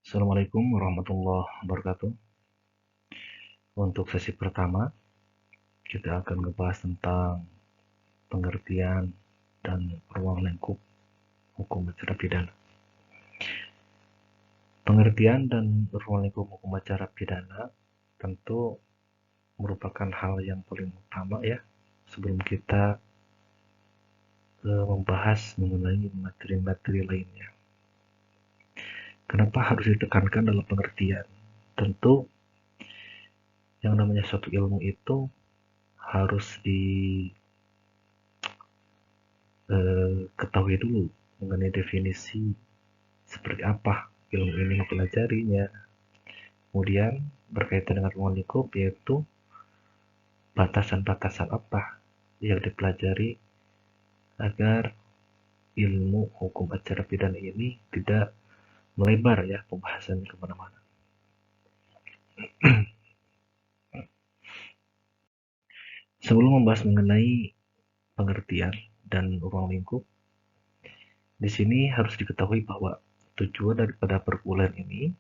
Assalamualaikum warahmatullahi wabarakatuh. Untuk sesi pertama, kita akan membahas tentang pengertian dan ruang lingkup hukum acara pidana. Pengertian dan ruang lingkup hukum acara pidana tentu merupakan hal yang paling utama ya sebelum kita membahas mengenai materi-materi lainnya. Kenapa harus ditekankan dalam pengertian? Tentu yang namanya suatu ilmu itu harus diketahui dulu mengenai definisi seperti apa ilmu ini mempelajarinya. Kemudian berkaitan dengan ruang lingkup yaitu batasan-batasan apa yang dipelajari agar ilmu hukum acara pidana ini tidak melebar ya pembahasan kemana-mana. Sebelum membahas mengenai pengertian dan ruang lingkup, di sini harus diketahui bahwa tujuan daripada perkuliahan ini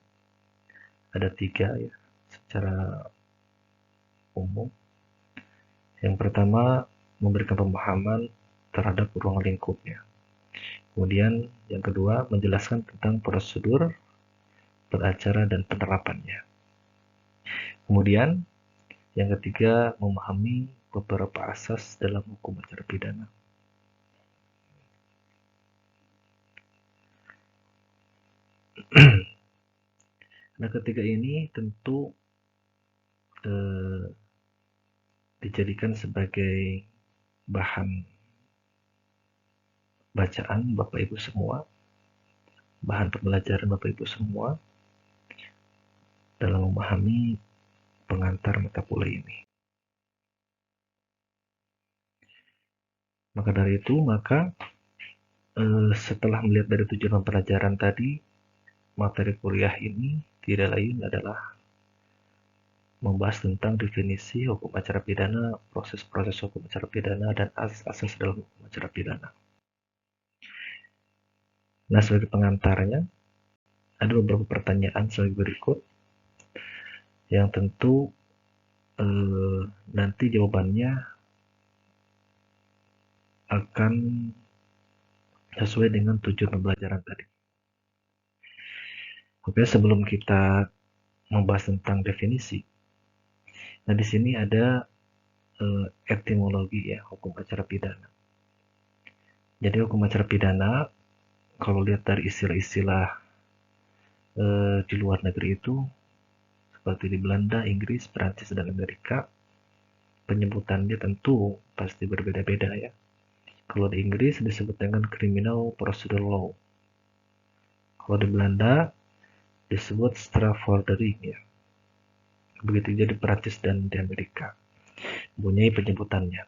ada 3 ya secara umum. Yang pertama, memberikan pemahaman terhadap ruang lingkupnya. Kemudian yang kedua, menjelaskan tentang prosedur beracara dan penerapannya. Kemudian yang ketiga, memahami beberapa asas dalam hukum acara pidana. Nah, ketiga ini tentu dijadikan sebagai bahan bacaan Bapak Ibu semua, bahan pembelajaran Bapak Ibu semua dalam memahami pengantar mata kuliah ini. Maka dari itu, setelah melihat dari tujuan pembelajaran tadi, materi kuliah ini tidak lain adalah membahas tentang definisi hukum acara pidana, proses-proses hukum acara pidana, dan asas-asas dalam hukum acara pidana. Nah, sebagai pengantarnya, ada beberapa pertanyaan sebagai berikut, yang tentu nanti jawabannya akan sesuai dengan tujuan pembelajaran tadi. Oke, sebelum kita membahas tentang definisi, nah di sini ada etimologi ya hukum acara pidana. Jadi hukum acara pidana, kalau lihat dari istilah-istilah di luar negeri itu, seperti di Belanda, Inggris, Perancis, dan Amerika, penyebutannya tentu pasti berbeda-beda ya. Kalau di Inggris disebut dengan criminal procedure law. Kalau di Belanda disebut strafvordering ya. Begitu juga di Perancis dan di Amerika. Mempunyai penyebutannya.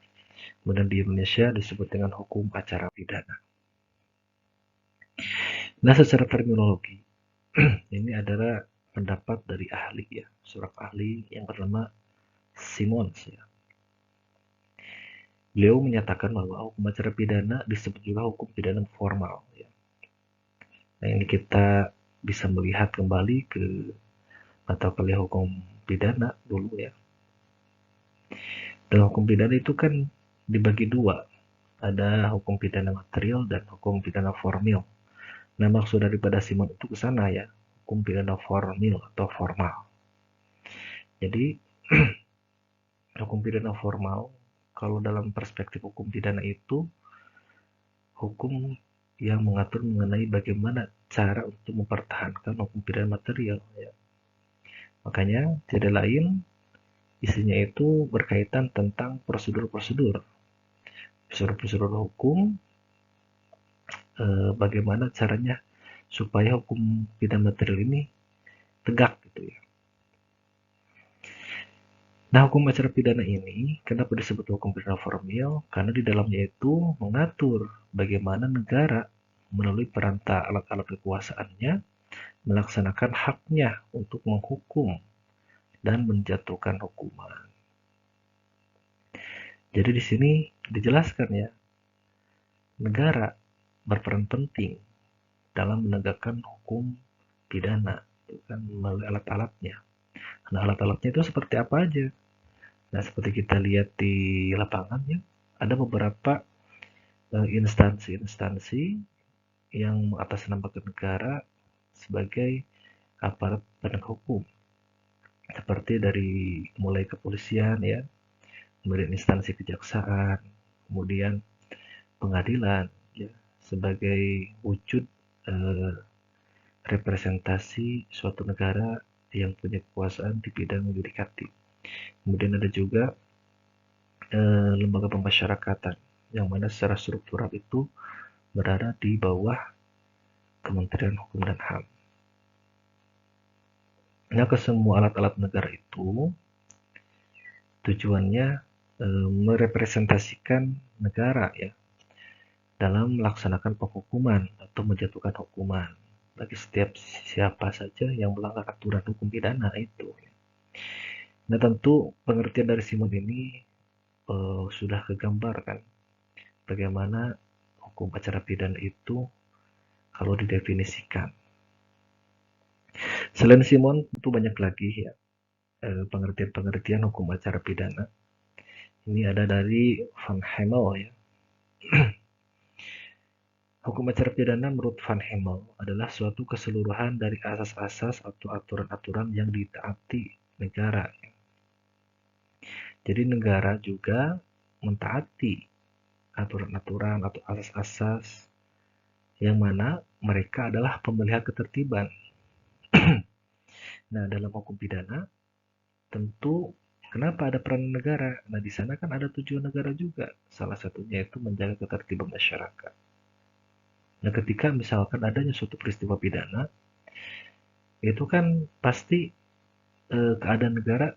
Kemudian di Indonesia disebut dengan hukum acara pidana. Nah, secara terminologi, ini adalah pendapat dari ahli ya, seorang ahli yang bernama Simons ya. Beliau menyatakan bahwa hukum acara pidana disebut juga hukum pidana formal ya. Nah, ini kita bisa melihat kembali ke mata kuliah hukum pidana dulu ya. Dalam hukum pidana itu kan dibagi dua, ada hukum pidana material dan hukum pidana formil. Nah, maksud daripada Simon itu ke sana ya, hukum pidana formil atau formal. Jadi, hukum pidana formal, kalau dalam perspektif hukum pidana itu, hukum yang mengatur mengenai bagaimana cara untuk mempertahankan hukum pidana material. Ya. Makanya, tidak lain, isinya itu berkaitan tentang prosedur-prosedur. Prosedur-prosedur hukum, bagaimana caranya supaya hukum pidana material ini tegak gitu ya. Nah, hukum acara pidana ini kenapa disebut hukum pidana formil? Karena di dalamnya itu mengatur bagaimana negara melalui perantara alat-alat kekuasaannya melaksanakan haknya untuk menghukum dan menjatuhkan hukuman. Jadi di sini dijelaskan ya, negara berperan penting dalam menegakkan hukum pidana gitu kan, melalui alat-alatnya. Nah, alat-alatnya itu seperti apa aja? Nah, seperti kita lihat di lapangan ya, ada beberapa instansi-instansi yang mengatasnamakan negara sebagai aparat penegak hukum, seperti dari mulai kepolisian ya, kemudian instansi kejaksaan, kemudian pengadilan ya, sebagai wujud eh, representasi suatu negara yang punya kekuasaan di bidang yudikatif. Kemudian ada juga lembaga pemasyarakatan yang mana secara struktural itu berada di bawah Kementerian Hukum dan HAM. Nah, kesemua alat-alat negara itu tujuannya merepresentasikan negara ya dalam melaksanakan penghukuman atau menjatuhkan hukuman bagi setiap siapa saja yang melanggar aturan hukum pidana itu. Nah, tentu pengertian dari Simon ini sudah kegambarkan bagaimana hukum acara pidana itu kalau didefinisikan. Selain Simon, itu banyak lagi ya pengertian-pengertian hukum acara pidana. Ini ada dari Van Hemel ya. Hukum acara pidana menurut Van Hemel adalah suatu keseluruhan dari asas-asas atau aturan-aturan yang ditaati negara. Jadi negara juga mentaati aturan-aturan atau asas-asas yang mana mereka adalah pemelihara ketertiban. Nah, dalam hukum pidana tentu kenapa ada peran negara? Nah, di sana kan ada tujuan negara juga. Salah satunya itu menjaga ketertiban masyarakat. Nah, ketika misalkan adanya suatu peristiwa pidana, itu kan pasti keadaan negara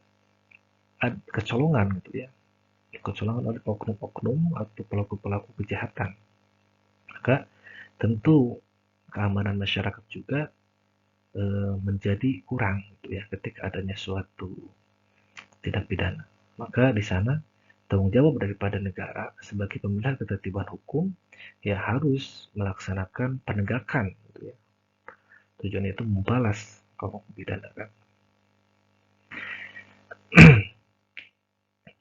kecolongan gitu ya. Kecolongan oleh oknum-oknum atau pelaku-pelaku kejahatan. Maka tentu keamanan masyarakat juga menjadi kurang gitu ya ketika adanya suatu tindak pidana. Maka di sana tanggung jawab daripada negara sebagai pemelihara ketertiban hukum ya harus melaksanakan penegakan gitu ya. Tujuannya itu membalas kalau hukum pidana kan.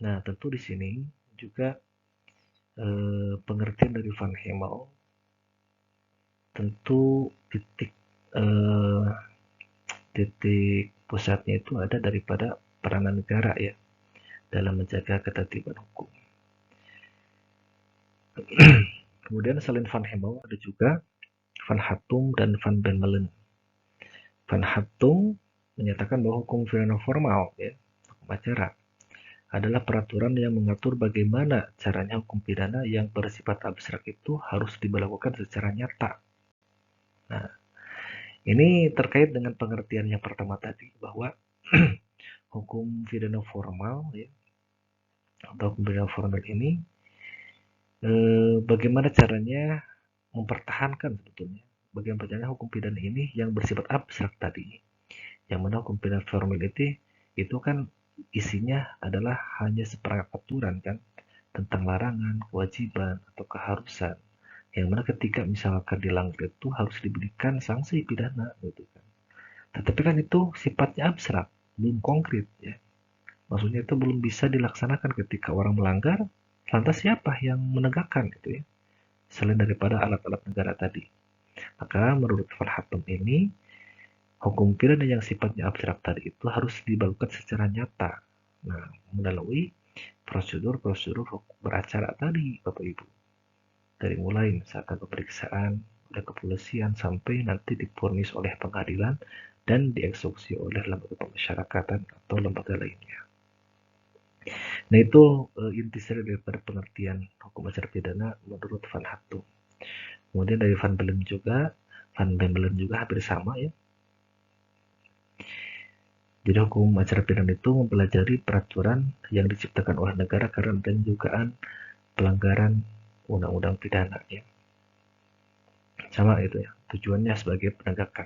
Nah, tentu di sini juga pengertian dari Van Hemel tentu eh, titik pusatnya itu ada daripada peranan negara ya dalam menjaga ketertiban hukum. Kemudian selain Van Hemel ada juga Van Hattum dan Van Bemmelen. Van Hattum menyatakan bahwa hukum pidana formal ya, hukum acara adalah peraturan yang mengatur bagaimana caranya hukum pidana yang bersifat abstrak itu harus diberlakukan secara nyata. Nah, ini terkait dengan pengertian yang pertama tadi bahwa hukum pidana formal ya, atau hukum pidana formal ini bagaimana caranya mempertahankan sebetulnya bagaimana caranya hukum pidana ini yang bersifat abstrak tadi, yang mana hukum pidana formal itu kan isinya adalah hanya seperangkat aturan kan tentang larangan, kewajiban atau keharusan yang mana ketika misalkan dilanggar itu harus diberikan sanksi pidana gitu kan. Tetapi kan itu sifatnya abstrak, belum konkret ya. Maksudnya itu belum bisa dilaksanakan ketika orang melanggar, lantas siapa yang menegakkan gitu ya, selain daripada alat-alat negara tadi. Maka menurut Van Hattem ini, hukum pidana yang sifatnya abstrak tadi itu harus dilakukan secara nyata. Nah, melalui prosedur-prosedur beracara tadi, Bapak Ibu. Dari mulai misalkan pemeriksaan oleh kepolisian sampai nanti divonis oleh pengadilan dan dieksekusi oleh lembaga pemasyarakatan atau lembaga lainnya. Nah, itu intisari daripada pengertian hukum acara pidana menurut Van Hattum. Kemudian dari Van Bemmelen juga hampir sama ya. Jadi hukum acara pidana itu mempelajari peraturan yang diciptakan oleh negara karena adanya dugaan pelanggaran undang-undang pidana ya. Sama itu ya, tujuannya sebagai penegakan.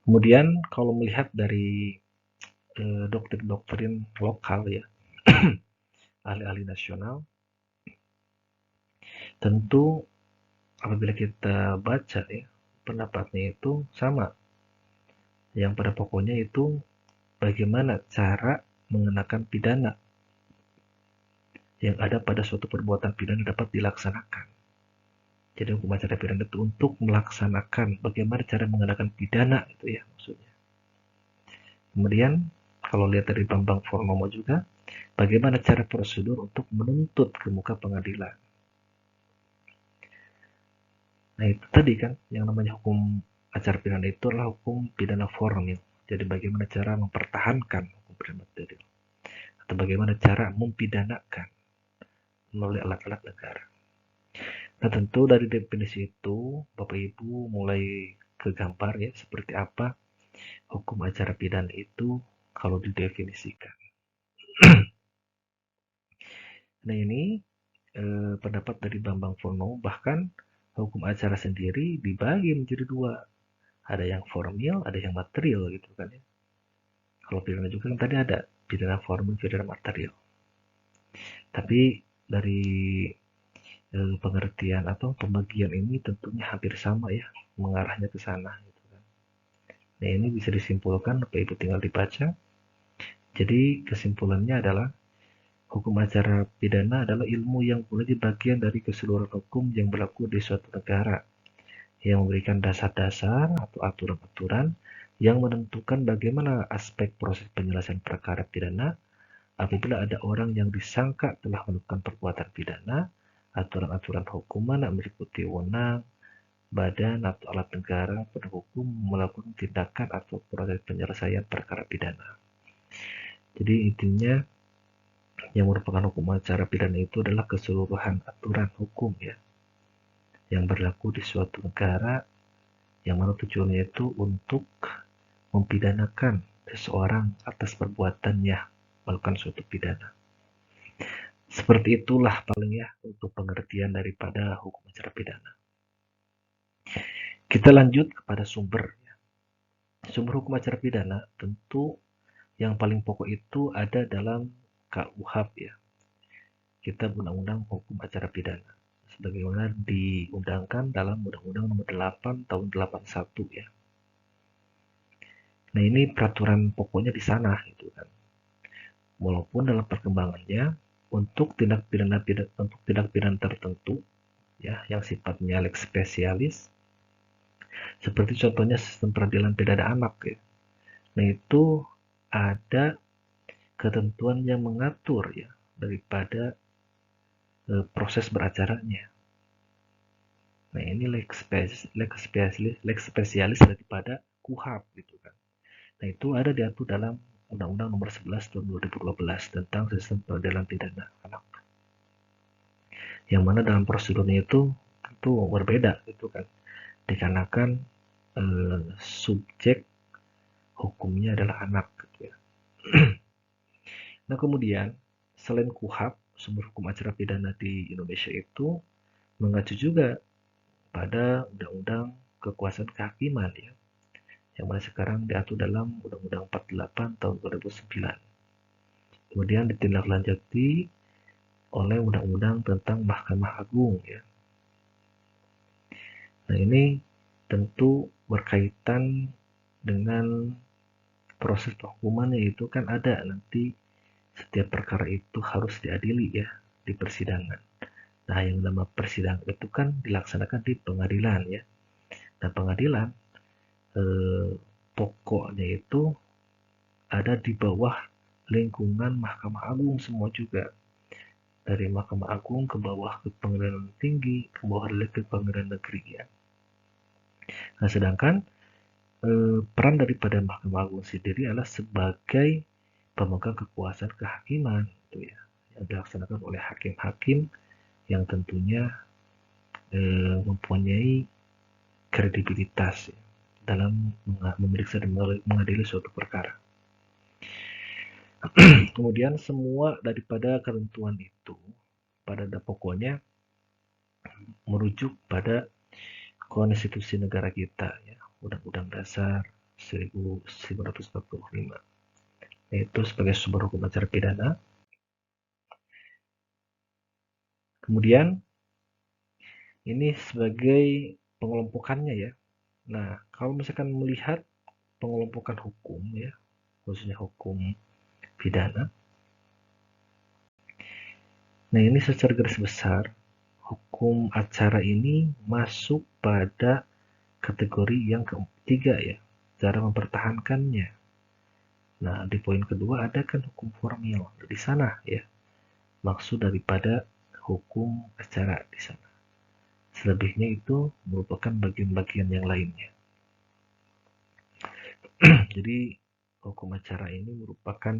Kemudian kalau melihat dari doktrin-doktrin lokal ya, ahli-ahli nasional, tentu apabila kita baca ya, pendapatnya itu sama yang pada pokoknya itu bagaimana cara mengenakan pidana yang ada pada suatu perbuatan pidana dapat dilaksanakan. Jadi hukum acara pidana itu untuk melaksanakan bagaimana cara mengenakan pidana itu ya maksudnya. Kemudian kalau lihat dari Bambang Purnomo juga, bagaimana cara prosedur untuk menuntut ke muka pengadilan. Nah itu tadi kan yang namanya hukum acara pidana itu adalah hukum pidana formil. Jadi bagaimana cara mempertahankan hukum pidana material atau bagaimana cara mempidanakan melalui alat-alat negara. Nah tentu dari definisi itu Bapak Ibu mulai kegambar ya seperti apa hukum acara pidana itu kalau didefinisikan. Nah ini pendapat dari Bambang Purnomo, bahkan hukum acara sendiri dibagi menjadi dua. Ada yang formil, ada yang material gitu kan ya. Kalau pidana juga kan tadi ada pidana formil, pidana material. Tapi dari pengertian atau pembagian ini tentunya hampir sama ya, mengarahnya ke sana gitu kan. Nah ini bisa disimpulkan, Bapak Ibu tinggal dibaca. Jadi kesimpulannya adalah hukum acara pidana adalah ilmu yang menjadi bagian dari keseluruhan hukum yang berlaku di suatu negara, yang memberikan dasar-dasar atau aturan-aturan yang menentukan bagaimana aspek proses penyelesaian perkara pidana apabila ada orang yang disangka telah melakukan perbuatan pidana. Aturan-aturan hukuman yang meliputi wewenang, badan atau alat negara pada hukum melakukan tindakan atau proses penyelesaian perkara pidana. Jadi intinya yang merupakan hukum acara pidana itu adalah keseluruhan aturan hukum ya yang berlaku di suatu negara yang mana tujuannya itu untuk mempidanakan seseorang atas perbuatannya melakukan suatu pidana. Seperti itulah paling ya untuk pengertian daripada hukum acara pidana. Kita lanjut kepada sumber. Sumber hukum acara pidana tentu yang paling pokok itu ada dalam KUHP ya, Kitab Undang-Undang Hukum Acara Pidana, sebagaimana diundangkan dalam Undang-Undang Nomor 8 Tahun 81 ya. Nah ini peraturan pokoknya di sana gitu kan. Walaupun dalam perkembangannya untuk tindak pidana tertentu ya yang sifatnya lex specialis, seperti contohnya sistem peradilan pidana anak ya. Nah itu ada ketentuan yang mengatur ya daripada proses beracaranya. Nah ini lex spesialis daripada KUHP gitu kan. Nah itu ada diatur dalam Undang-Undang Nomor 11 Tahun 2012 tentang sistem peradilan pidana anak. Yang mana dalam prosedurnya itu tentu berbeda gitu kan. Dikarenakan subjek hukumnya adalah anak gitu ya. Nah kemudian selain KUHP, sumber hukum acara pidana di Indonesia itu mengacu juga pada Undang-Undang Kekuasaan Kehakiman ya, yang mana sekarang diatur dalam Undang-Undang 48 tahun 2009. Kemudian ditindaklanjuti oleh Undang-Undang tentang Mahkamah Agung ya. Nah ini tentu berkaitan dengan proses penghukuman, yaitu kan ada nanti setiap perkara itu harus diadili ya di persidangan. Nah yang nama persidangan itu kan dilaksanakan di pengadilan ya. Nah pengadilan pokoknya itu ada di bawah lingkungan Mahkamah Agung semua juga. Dari Mahkamah Agung ke bawah ke pengadilan tinggi, ke bawah lagi ke pengadilan negeri ya. Nah sedangkan peran daripada Mahkamah Agung sendiri adalah sebagai pemegang kekuasaan kehakiman itu ya, yang dilaksanakan oleh hakim-hakim yang tentunya mempunyai kredibilitas ya, dalam memeriksa dan mengadili suatu perkara. Kemudian semua daripada ketentuan itu pada pokoknya merujuk pada konstitusi negara kita ya, Undang-Undang Dasar 1945, yaitu sebagai sumber hukum acara pidana. Kemudian ini sebagai pengelompokannya ya. Nah, kalau misalkan melihat pengelompokan hukum ya, khususnya hukum pidana. Nah, ini secara garis besar hukum acara ini masuk pada kategori yang ketiga ya, cara mempertahankannya. Nah, di poin kedua ada kan hukum formil di sana ya, maksud daripada hukum acara di sana. Selebihnya itu merupakan bagian-bagian yang lainnya. Jadi hukum acara ini merupakan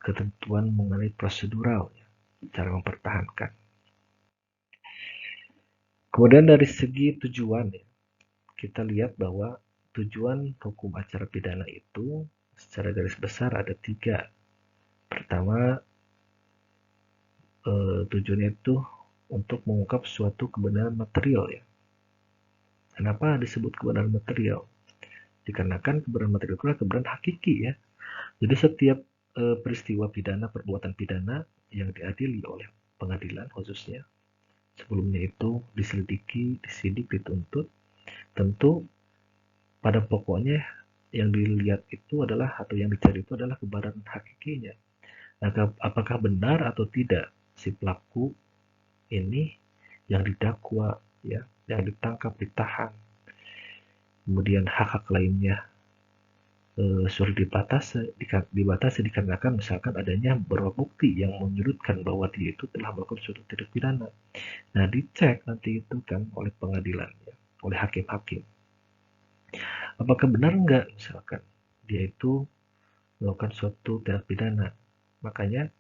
ketentuan mengenai prosedural ya, cara mempertahankan. Kemudian dari segi tujuan ya, kita lihat bahwa tujuan hukum acara pidana itu secara garis besar ada 3. Pertama, tujuannya itu untuk mengungkap suatu kebenaran material ya. Kenapa disebut kebenaran material? Dikarenakan kebenaran material itu adalah kebenaran hakiki ya. Jadi setiap peristiwa pidana, perbuatan pidana yang diadili oleh pengadilan khususnya, sebelumnya itu diselidiki, disidik, dituntut, tentu pada pokoknya yang dilihat itu adalah atau yang dicari itu adalah kebenaran hakikinya. Nah, apakah benar atau tidak si pelaku ini yang didakwa ya, yang ditangkap, ditahan, kemudian hak-hak lainnya sulit dibatasi dikarenakan misalkan adanya beberapa bukti yang menyebutkan bahwa dia itu telah melakukan suatu tindak pidana. Nah, dicek nanti itu kan oleh pengadilan ya, oleh hakim-hakim. Apakah benar enggak misalkan dia itu melakukan suatu tindak pidana. Makanya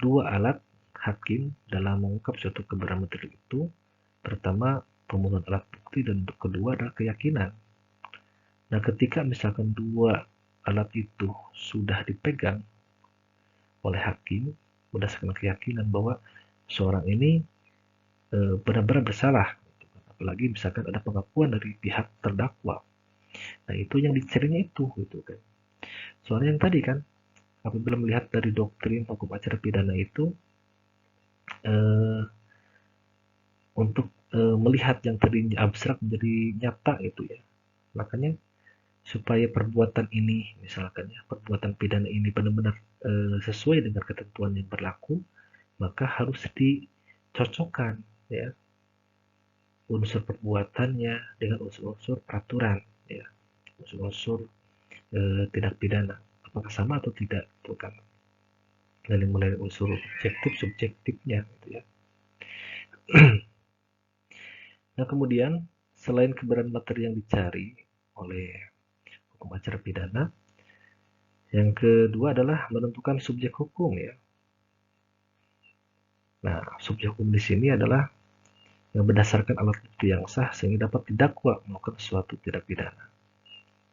2 alat hakim dalam mengungkap suatu kebenaran material itu, pertama pemenuhan alat bukti dan kedua adalah keyakinan. Nah, ketika misalkan 2 alat itu sudah dipegang oleh hakim berdasarkan keyakinan bahwa seorang ini benar-benar bersalah, apalagi misalkan ada pengakuan dari pihak terdakwa. Nah, itu yang dicarinya itu gitu kan. Soalnya yang tadi kan, apabila melihat dari doktrin hukum acara pidana itu untuk melihat yang tadinya abstrak menjadi nyata itu ya. Makanya supaya perbuatan ini misalkan ya, perbuatan pidana ini benar-benar sesuai dengan ketentuan yang berlaku, maka harus dicocokkan ya unsur perbuatannya dengan unsur-unsur peraturan ya, unsur-unsur tindak pidana apakah sama atau tidak itu kan, dari mulai unsur objektif subjektifnya gitu ya. Nah, kemudian selain kebenaran materi yang dicari oleh hukum acara pidana, yang kedua adalah menentukan subjek hukum ya. Nah, subjek hukum di sini adalah yang berdasarkan alat bukti yang sah sehingga dapat didakwa melakukan suatu tindak pidana.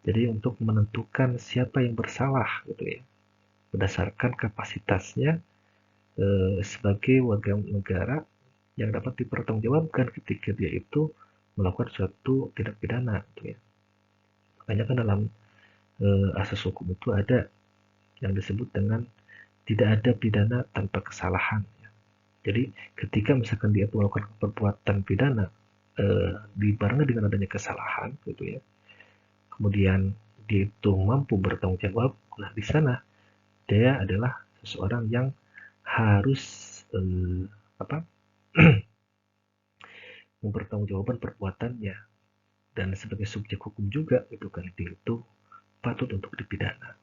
Jadi untuk menentukan siapa yang bersalah gitu ya, berdasarkan kapasitasnya sebagai warga negara yang dapat dipertanggungjawabkan ketika dia itu melakukan suatu tindak pidana gitu ya. Makanya kan dalam asas hukum itu ada yang disebut dengan tidak ada pidana tanpa kesalahan. Jadi ketika misalkan dia melakukan perbuatan pidana dibarengi dengan adanya kesalahan gitu ya, kemudian dia itu mampu bertanggung jawab, nah di sana dia adalah seseorang yang harus apa mempertanggungjawabkan perbuatannya dan sebagai subjek hukum juga itu kan dia itu patut untuk dipidana.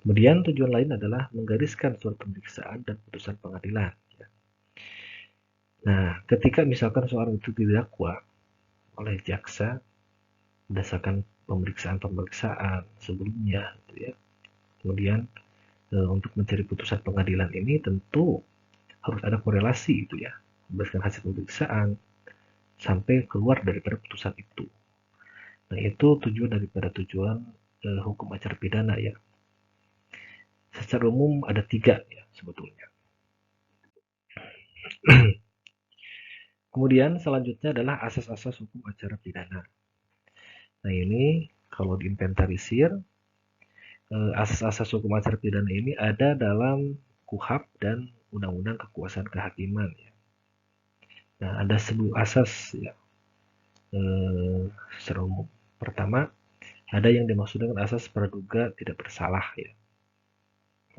Kemudian tujuan lain adalah menggariskan surat pemeriksaan dan putusan pengadilan. Ya. Nah, ketika misalkan seorang itu didakwa oleh jaksa berdasarkan pemeriksaan sebelumnya, gitu ya. Kemudian untuk mencari putusan pengadilan ini tentu harus ada korelasi itu ya, berdasarkan hasil pemeriksaan sampai keluar daripada putusan itu. Nah, itu tujuan daripada tujuan hukum acara pidana ya. Secara umum ada 3 ya sebetulnya. Kemudian selanjutnya adalah asas-asas hukum acara pidana. Nah, ini kalau diinventarisir asas-asas hukum acara pidana ini ada dalam KUHP dan Undang-Undang Kekuasaan Kehakiman ya. Nah, ada 10 asas ya secara umum. Pertama, Ada yang dimaksud dengan asas praduga tidak bersalah ya.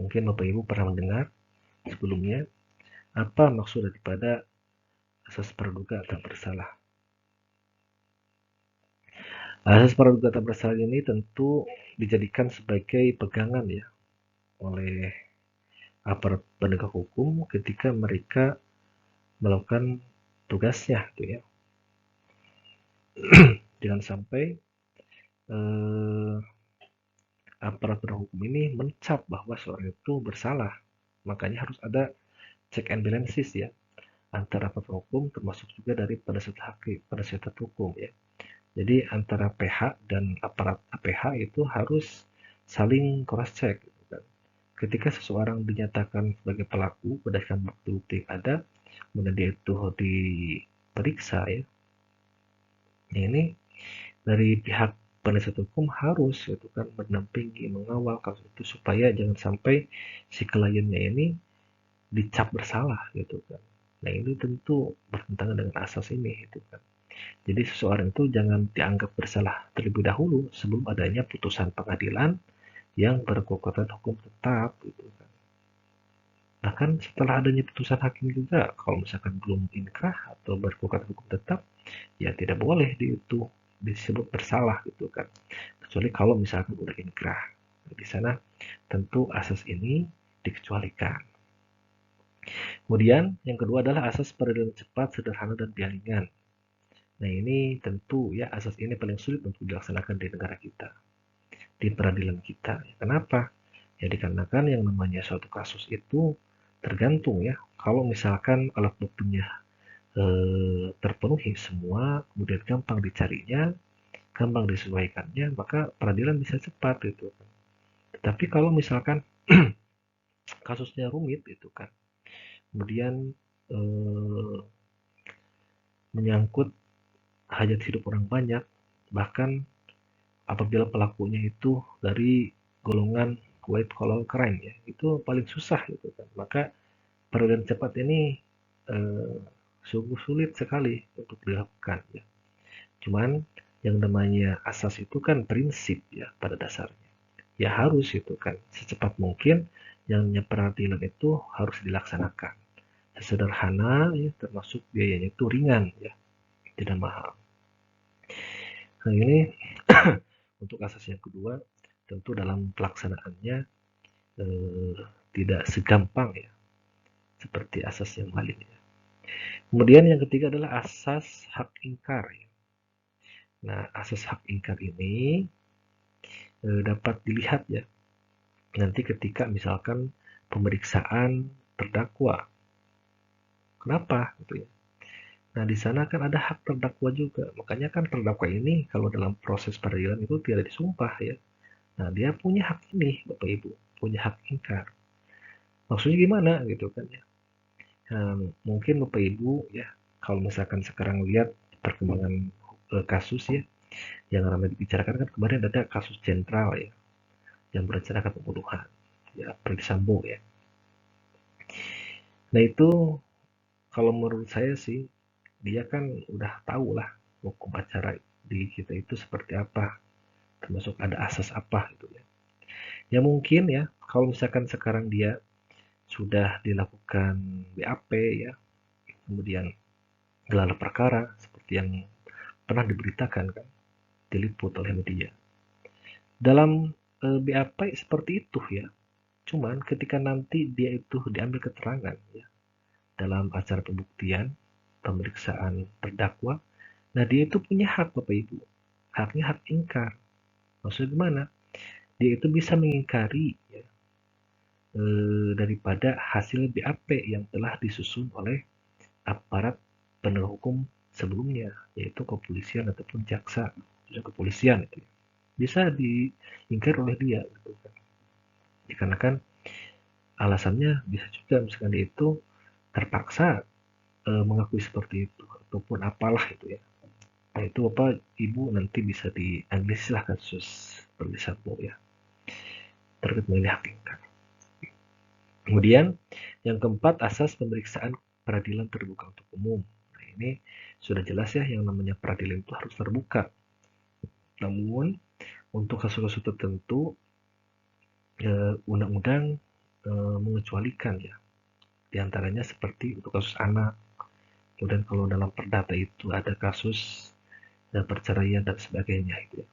Mungkin Bapak Ibu pernah mendengar sebelumnya apa maksud daripada asas praduga tak bersalah. Asas praduga tak bersalah ini tentu dijadikan sebagai pegangan ya oleh aparat penegak hukum ketika mereka melakukan tugasnya gitu ya. Jangan sampai eh, aparat penegak hukum ini mencap bahwa seorang itu bersalah. Makanya harus ada check and balances ya antara aparat hukum termasuk juga dari penasihat hukum ya. Jadi antara PH dan aparat APH itu harus saling cross check gitu kan. Ketika seseorang dinyatakan sebagai pelaku berdasarkan bukti-bukti yang ada, kemudian dia itu diperiksa ya. Ini dari pihak penasihat hukum harus itu kan mendampingi, mengawal kasus itu supaya jangan sampai si kliennya ini dicap bersalah gitu kan. Nah ini tentu bertentangan dengan asas ini gitu kan. Jadi seseorang itu jangan dianggap bersalah terlebih dahulu sebelum adanya putusan pengadilan yang berkekuatan hukum tetap gitu kan. Bahkan setelah adanya putusan hakim juga kalau misalkan belum inkrah atau berkekuatan hukum tetap ya tidak boleh itu disebut bersalah gitu kan. Kecuali kalau misalkan udah inkrah. Nah, di sana tentu asas ini dikecualikan. Kemudian yang kedua adalah asas peradilan cepat, sederhana, dan biaringan. Nah ini tentu ya asas ini paling sulit untuk dilaksanakan di negara kita, di peradilan kita. Kenapa? Ya dikarenakan yang namanya suatu kasus itu tergantung ya. Kalau misalkan alat buktinya terpenuhi semua, kemudian gampang dicarinya, gampang disesuaikannya, maka peradilan bisa cepat gitu. Tetapi kalau misalkan kasusnya rumit itu kan, kemudian eh, menyangkut hajat hidup orang banyak, bahkan apabila pelakunya itu dari golongan white collar crime ya, itu paling susah gitu kan. Maka peradilan cepat ini eh, sungguh sulit sekali untuk dilakukan ya. Cuman yang namanya asas itu kan prinsip ya pada dasarnya. Ya harus itu kan secepat mungkin yang namanya peradilan itu harus dilaksanakan. Sesederhana ya termasuk biayanya itu ringan ya, tidak mahal. Nah ini untuk asas yang kedua tentu dalam pelaksanaannya eh, tidak segampang ya seperti asas yang lainnya. Kemudian yang ketiga adalah asas hak ingkar ya. Nah, asas hak ingkar ini dapat dilihat ya nanti ketika misalkan pemeriksaan terdakwa. Kenapa gitu ya? Nah, di sana kan ada hak terdakwa juga. Makanya kan terdakwa ini kalau dalam proses peradilan itu tidak disumpah ya. Nah, dia punya hak ini, Bapak Ibu, punya hak ingkar. Maksudnya gimana gitu kan ya? Nah, mungkin Bapak Ibu ya, kalau misalkan sekarang lihat perkembangan kasus ya, yang ramai dibicarakan kan kemarin ada kasus sentral ya, yang merencanakan pembunuhan, ya Ferdy Sambo ya. Nah itu kalau menurut saya sih, dia kan udah tahu lah hukum acara di kita itu seperti apa, termasuk ada asas apa gitu ya. Ya mungkin ya, kalau misalkan sekarang dia sudah dilakukan BAP ya, kemudian gelar perkara seperti yang pernah diberitakan kan, diliput oleh media. Dalam BAP seperti itu ya. Cuman ketika nanti dia itu diambil keterangan ya dalam acara pembuktian, pemeriksaan terdakwa, nah dia itu punya hak Bapak Ibu. Haknya hak ingkar. Maksudnya gimana? Dia itu bisa mengingkari ya, daripada hasil BAP yang telah disusun oleh aparat penegak hukum sebelumnya, yaitu kepolisian ataupun jaksa, kepolisian itu ya. Bisa diingkar oleh dia gitu kan. Dikarenakan alasannya bisa juga misalkan dia itu terpaksa mengakui seperti itu ataupun apalah itu ya. Nah, itu apa ibu nanti bisa dianalisis lah kasus Ferdy Sambo ya terkait mengenai hak ingkar. Kemudian yang keempat asas pemeriksaan peradilan terbuka untuk umum. Nah ini sudah jelas ya yang namanya peradilan itu harus terbuka. Namun Untuk kasus-kasus tertentu, undang-undang mengecualikan ya, diantaranya seperti untuk kasus anak. Kemudian kalau dalam perdata itu ada kasus perceraian dan sebagainya itu ya.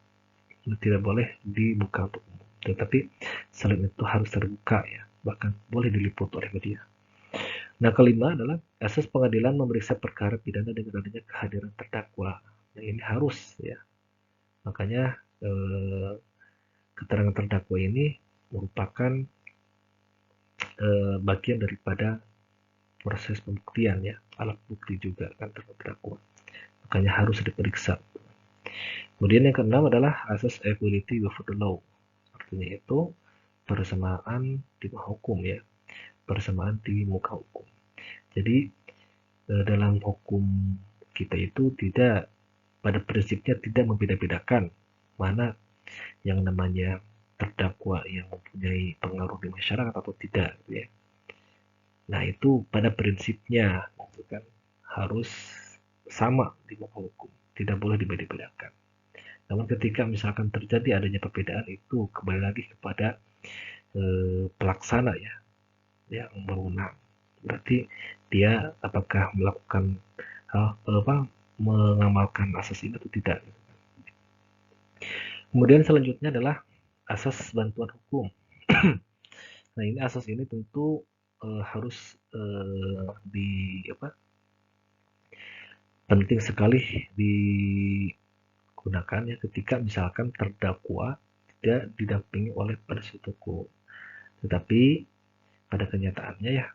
Itu tidak boleh dibuka untuk umum. Tetapi selain itu harus terbuka ya, bahkan boleh diliput oleh media. Nah, kelima adalah asas pengadilan memeriksa perkara pidana dengan adanya kehadiran terdakwa. Nah, ini harus ya. Makanya keterangan terdakwa ini merupakan bagian daripada proses pembuktian ya, alat bukti juga kan terdakwa. Makanya harus diperiksa. Kemudian yang keenam adalah asas equality before the law. Artinya itu persamaan di muka hukum ya, persamaan di muka hukum. Jadi dalam hukum kita itu tidak, pada prinsipnya tidak membeda-bedakan mana yang namanya terdakwa yang mempunyai pengaruh di masyarakat atau tidak gitu ya. Nah, itu pada prinsipnya gitu kan, harus sama di muka hukum, tidak boleh dibeda-bedakan. Namun ketika misalkan terjadi adanya perbedaan, itu kembali lagi kepada pelaksana ya, yang berwenang. Berarti dia apakah melakukan mengamalkan asas ini atau tidak. Kemudian selanjutnya adalah asas bantuan hukum. Nah, ini asas ini tentu harus di apa, penting sekali digunakan ya ketika misalkan terdakwa tidak didampingi oleh penasihat hukum. Tetapi pada kenyataannya ya,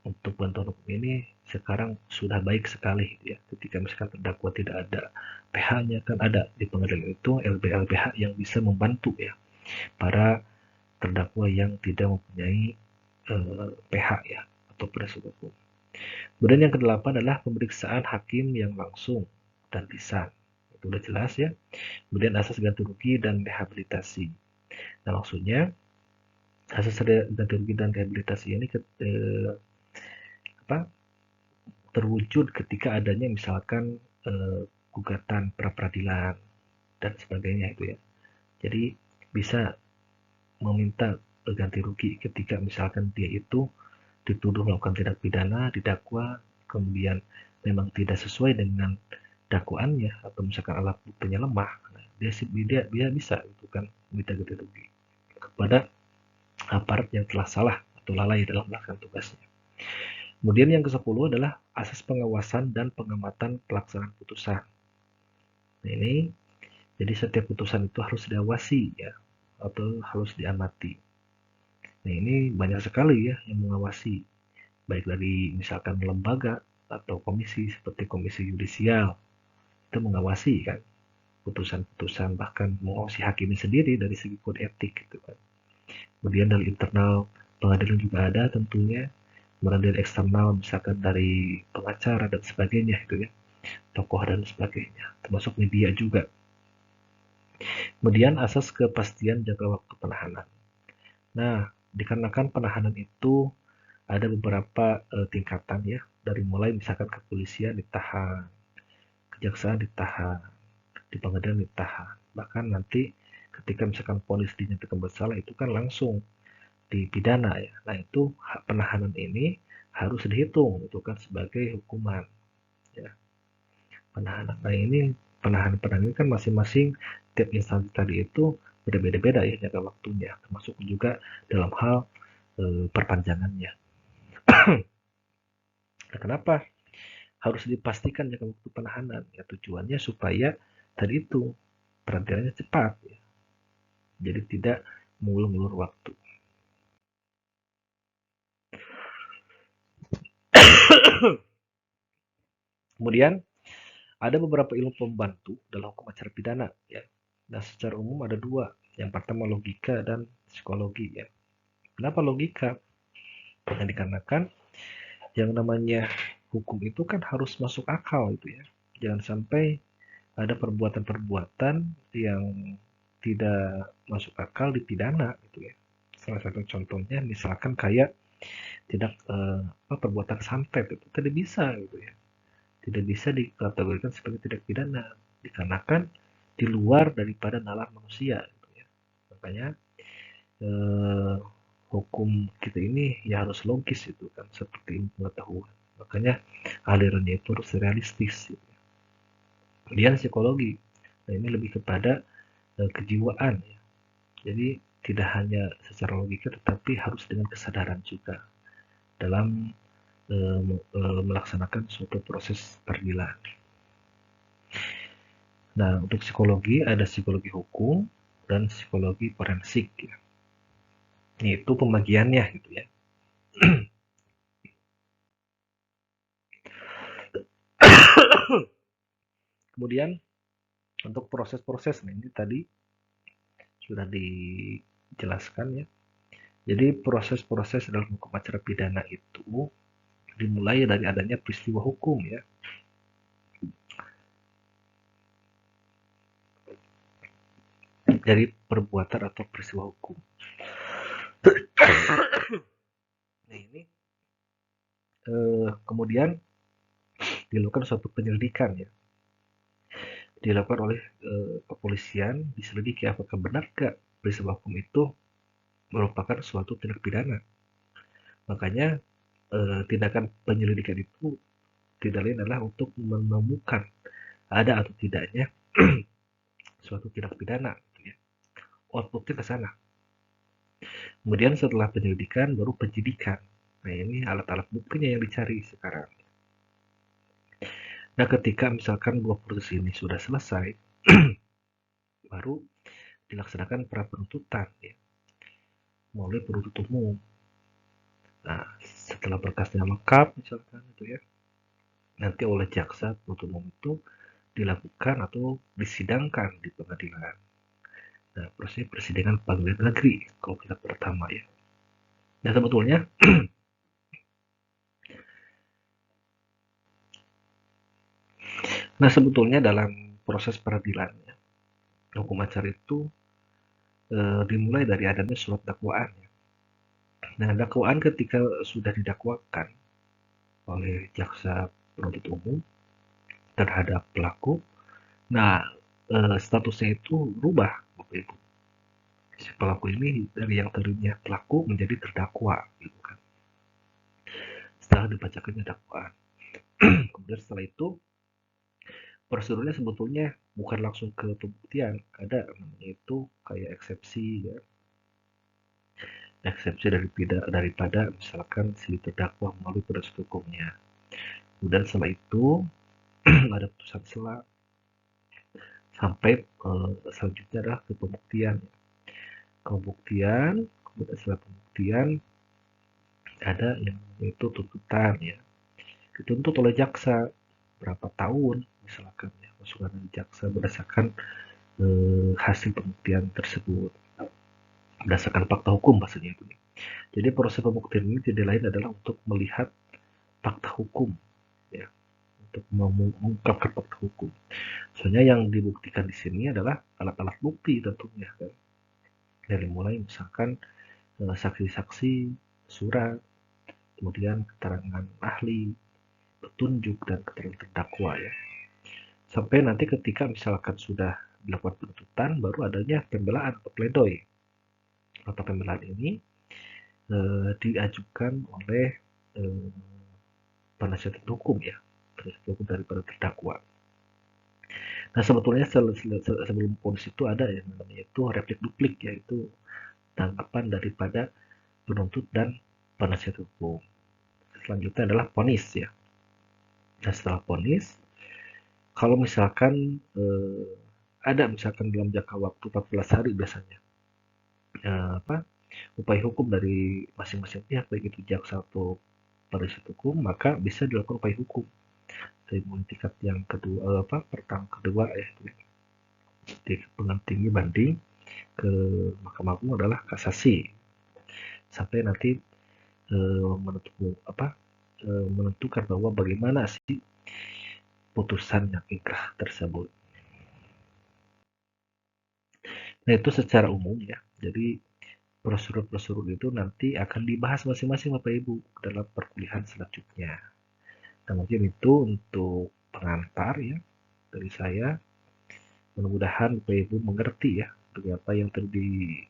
untuk bantuan hukum ini sekarang sudah baik sekali ya. Ketika misalkan terdakwa tidak ada PH-nya, kan ada di pengadilan itu LBH yang bisa membantu ya para terdakwa yang tidak mempunyai PH ya atau penasihat hukum. Kemudian yang kedelapan adalah pemeriksaan hakim yang langsung dan lisan. Itu udah jelas ya. Kemudian asas ganti rugi dan rehabilitasi. Nah, maksudnya asas ganti rugi dan rehabilitasi ini terwujud ketika adanya misalkan gugatan pra peradilan dan sebagainya itu ya. Jadi bisa meminta ganti rugi ketika misalkan dia itu dituduh melakukan tindak pidana, didakwa, kemudian memang tidak sesuai dengan dakwaannya atau misalkan alat buktinya lemah, nah, dia bisa itu kan minta ganti rugi kepada aparat yang telah salah atau lalai dalam melakukan tugasnya. Kemudian yang ke-10 adalah asas pengawasan dan pengamatan pelaksanaan putusan. Nah, ini jadi setiap putusan itu harus diawasi ya atau harus diamati. Nah, ini banyak sekali ya yang mengawasi, baik dari misalkan lembaga atau komisi seperti komisi yudisial itu mengawasi kan putusan-putusan, bahkan mengawasi hakimnya sendiri dari segi kode etik gitu kan. Kemudian dari internal pengadilan juga ada tentunya, kemudian dari eksternal misalkan dari pengacara dan sebagainya gitu ya, tokoh dan sebagainya, termasuk media juga. Kemudian asas kepastian jangka waktu penahanan. Nah, dikarenakan penahanan itu ada beberapa tingkatan ya, dari mulai misalkan kepolisian ditahan, kejaksaan ditahan, di pengadilan ditahan, bahkan nanti ketika misalkan ponis dinyatakan bersalah itu kan langsung dipidana ya. Nah, itu penahanan ini harus dihitung itu kan sebagai hukuman ya. Penahanan. Nah, ini penahanan ini kan masing-masing tiap instansi tadi itu berbeda-beda ya jangka waktunya, termasuk juga dalam hal perpanjangannya. Nah, kenapa harus dipastikan jangka waktu penahanan? Ya tujuannya supaya tadi itu peradilannya cepat ya. Jadi tidak mengulur-ulur waktu. Kemudian ada beberapa ilmu pembantu dalam hukum acara pidana ya. Nah, secara umum ada dua. Yang pertama logika dan psikologi ya. Kenapa logika? Yang dikarenakan yang namanya hukum itu kan harus masuk akal itu ya. Jangan sampai ada perbuatan-perbuatan yang tidak masuk akal dipidana gitu ya. Salah satu contohnya misalkan kayak tidak perbuatan santet itu tidak bisa gitu ya. Tidak bisa dikategorikan sebagai tindak pidana dikarenakan di luar daripada nalar manusia gitu ya. Makanya hukum kita ini ya harus logis itu kan, seperti ilmu pengetahuan. Makanya alirannya itu harus realistis. Kemudian psikologi, nah ini lebih kepada kejiwaan ya. Jadi tidak hanya secara logika tetapi harus dengan kesadaran juga dalam melaksanakan suatu proses peradilan. Nah, untuk psikologi ada psikologi hukum dan psikologi forensik ya. Itu pembagiannya gitu ya. Kemudian untuk proses-proses, nah ini tadi sudah dijelaskan ya. Jadi proses-proses dalam hukum acara pidana itu dimulai dari adanya peristiwa hukum ya. Dari perbuatan atau peristiwa hukum. Nah ini kemudian dilakukan suatu penyelidikan ya. Dilakukan oleh kepolisian, diselidiki apakah benar gak peristiwa hukum itu merupakan suatu tindak pidana. Makanya tindakan penyelidikan itu tidak lain adalah untuk menemukan ada atau tidaknya suatu tindak pidana gitu ya. Outputnya ke sana. Kemudian setelah penyelidikan baru penyidikan. Nah ini alat-alat buktinya yang dicari sekarang. Nah ketika misalkan dua proses ini sudah selesai, baru dilaksanakan pra penuntutan ya, melalui penuntut umum. Nah setelah berkasnya lengkap misalkan itu ya, nanti oleh jaksa penuntut umum itu dilakukan atau disidangkan di pengadilan. Nah proses persidangan pengadilan negeri kalau kita pertama ya. Nah sebetulnya dalam proses peradilan ya, hukum acara itu dimulai dari adanya surat dakwaan. Nah, dakwaan ketika sudah didakwakan oleh jaksa penuntut umum terhadap pelaku, nah statusnya itu berubah, Bapak Ibu. Si pelaku ini dari yang tadinya pelaku menjadi terdakwa, gitu kan. Setelah dibacakannya dakwaan, kemudian setelah itu prosedurnya sebetulnya bukan langsung ke pembuktian, ada namanya itu kayak eksepsi ya. Eksepsi daripada misalkan si terdakwa melalui proses hukumnya. Kemudian setelah itu ada putusan sela sampai selanjutnya adalah ke pembuktian. Kemudian setelah pembuktian ada yang itu tuntutan ya. Dituntut oleh jaksa berapa tahun misalkan ya, masukan dari jaksa berdasarkan hasil pembuktian tersebut. Berdasarkan fakta hukum maksudnya itu. Jadi proses pembuktian ini tidak lain adalah untuk melihat fakta hukum ya, untuk mengungkapkan fakta hukum. Soalnya yang dibuktikan di sini adalah alat-alat bukti tentunya kan. Dari mulai misalkan saksi-saksi, surat, kemudian keterangan ahli, petunjuk dan keterangan terdakwa ya. Sampai nanti ketika misalkan sudah dilakukan penuntutan baru adanya pembelaan atau pledoi. Atau pembelaan ini diajukan oleh penasihat hukum ya, penasihat hukum daripada terdakwa. Nah sebetulnya sebelum vonis itu ada yang namanya itu replik duplik, yaitu tanggapan daripada penuntut dan penasihat hukum. Selanjutnya adalah vonis ya. Nah setelah vonis, kalau misalkan ada misalkan dalam jangka waktu 14 hari biasanya upaya hukum dari masing-masing pihak, baik itu jaksa atau penasihat hukum, maka bisa dilakukan upaya hukum dari tingkat yang kedua pertama kedua ya, di pengadilan tinggi banding ke Mahkamah Agung adalah kasasi sampai nanti menentukan bahwa bagaimana sih putusan yang inkrah tersebut. Nah itu secara umum ya. Jadi prosedur-prosedur itu nanti akan dibahas masing-masing Bapak Ibu dalam perkuliahan selanjutnya. Nah mungkin itu untuk pengantar ya dari saya. Mudah-mudahan Bapak Ibu mengerti ya dari apa yang tadi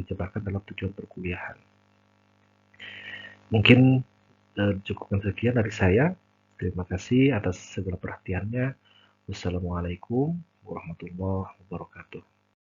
jebakan dalam tujuan perkuliahan. Mungkin cukupkan sekian dari saya. Terima kasih atas segala perhatiannya. Wassalamualaikum warahmatullahi wabarakatuh.